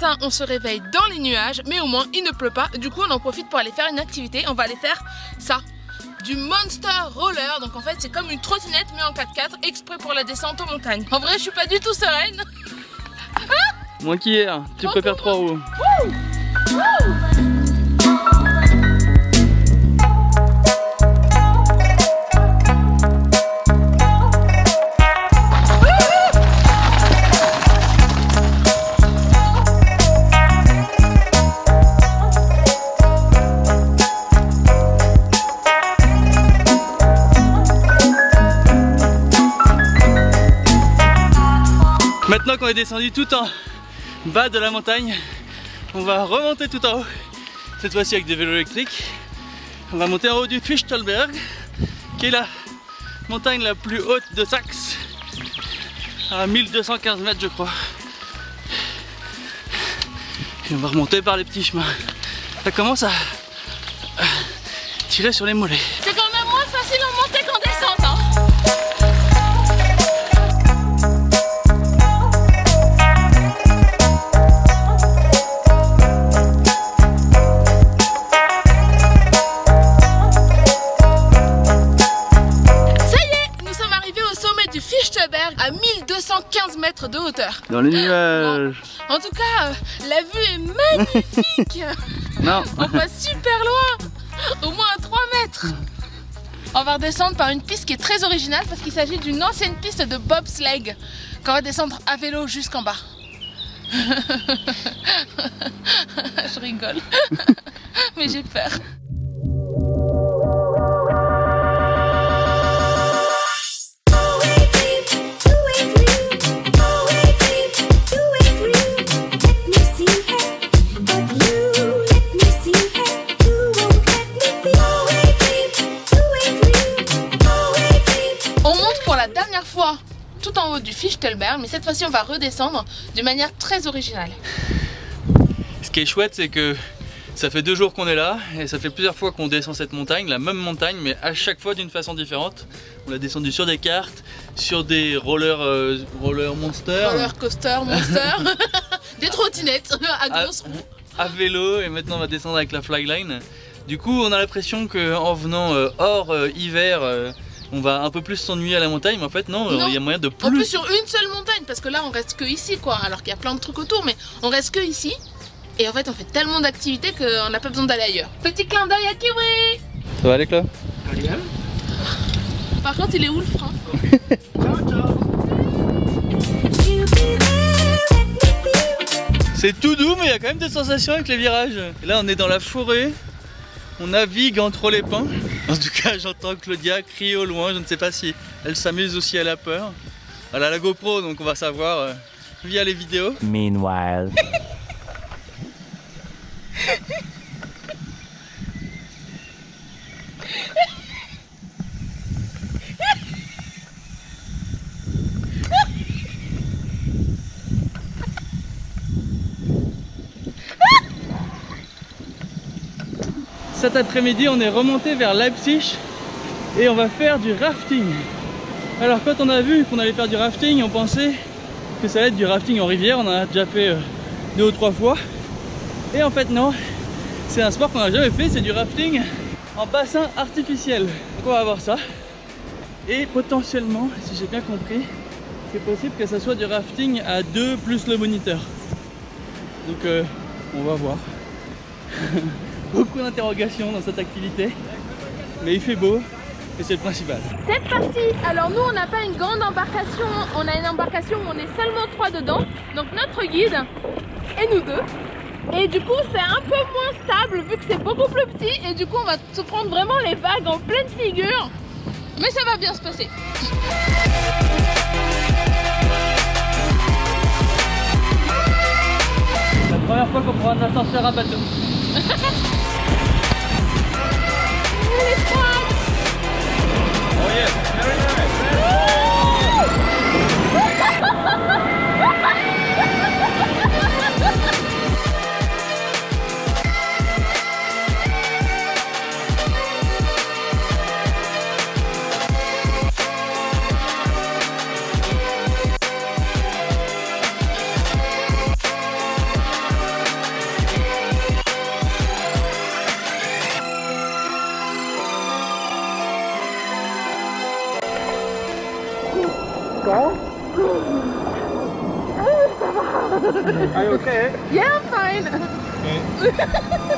matin on se réveille dans les nuages, mais au moins il ne pleut pas. Du coup on en profite pour aller faire une activité. On va aller faire ça, du Monster Roller. Donc en fait c'est comme une trottinette mais en 4x4 exprès pour la descente aux montagnes. En vrai je suis pas du tout sereine. Moins qu'hier, tu préfères 3 roues. Maintenant qu'on est descendu tout en bas de la montagne, on va remonter tout en haut, cette fois-ci avec des vélos électriques. On va monter en haut du Fichtelberg, qui est la montagne la plus haute de Saxe, à 1215 mètres je crois. Et on va remonter par les petits chemins. Ça commence à tirer sur les mollets. C'est quand même moins facile en montée qu'en descente hein. À 1215 mètres de hauteur. Dans les nuages. Bon, en tout cas, la vue est magnifique. Non. On passe super loin. Au moins à 3 mètres. On va redescendre par une piste qui est très originale parce qu'il s'agit d'une ancienne piste de bobsleigh qu'on va descendre à vélo jusqu'en bas. Je rigole. Mais j'ai peur. Fois tout en haut du Fichtelberg, mais cette fois-ci on va redescendre d'une manière très originale. Ce qui est chouette, c'est que ça fait 2 jours qu'on est là et ça fait plusieurs fois qu'on descend cette montagne, la même montagne, mais à chaque fois d'une façon différente. On l'a descendu sur des cartes, sur des roller monster, roller coaster monster, des trottinettes à grosses roues, à vélo, et maintenant on va descendre avec la flyline. Du coup on a l'impression qu'en venant hors hiver, on va un peu plus s'ennuyer à la montagne, mais en fait non, il y a moyen de plus. En plus sur une seule montagne, parce que là on reste que ici quoi, alors qu'il y a plein de trucs autour, mais on reste que ici. Et en fait on fait tellement d'activités qu'on n'a pas besoin d'aller ailleurs. Petit clin d'œil à Kiwi. Ça va les clubs? Par contre il est où le frein? C'est tout doux, mais il y a quand même des sensations avec les virages. Et là on est dans la forêt, on navigue entre les pins. En tout cas, j'entends Claudia crier au loin, je ne sais pas si elle s'amuse aussi, elle a peur. Elle a la GoPro, donc on va savoir via les vidéos. Meanwhile. Cet après-midi, on est remonté vers Leipzig et on va faire du rafting. Alors quand on a vu qu'on allait faire du rafting, on pensait que ça allait être du rafting en rivière. On en a déjà fait 2 ou 3 fois. Et en fait non, c'est un sport qu'on n'a jamais fait, c'est du rafting en bassin artificiel. Donc on va voir ça. Et potentiellement, si j'ai bien compris, c'est possible que ça soit du rafting à 2 plus le moniteur. Donc on va voir. Beaucoup d'interrogations dans cette activité, mais il fait beau et c'est le principal. C'est parti. Alors nous on n'a pas une grande embarcation, on a une embarcation où on est seulement 3 dedans, donc notre guide et nous 2. Et du coup c'est un peu moins stable vu que c'est beaucoup plus petit et du coup on va se prendre vraiment les vagues en pleine figure. Mais ça va bien se passer. La première fois qu'on prend un ascenseur à bateau. Oh yeah, very nice. Are you okay? Yeah, I'm fine. Okay.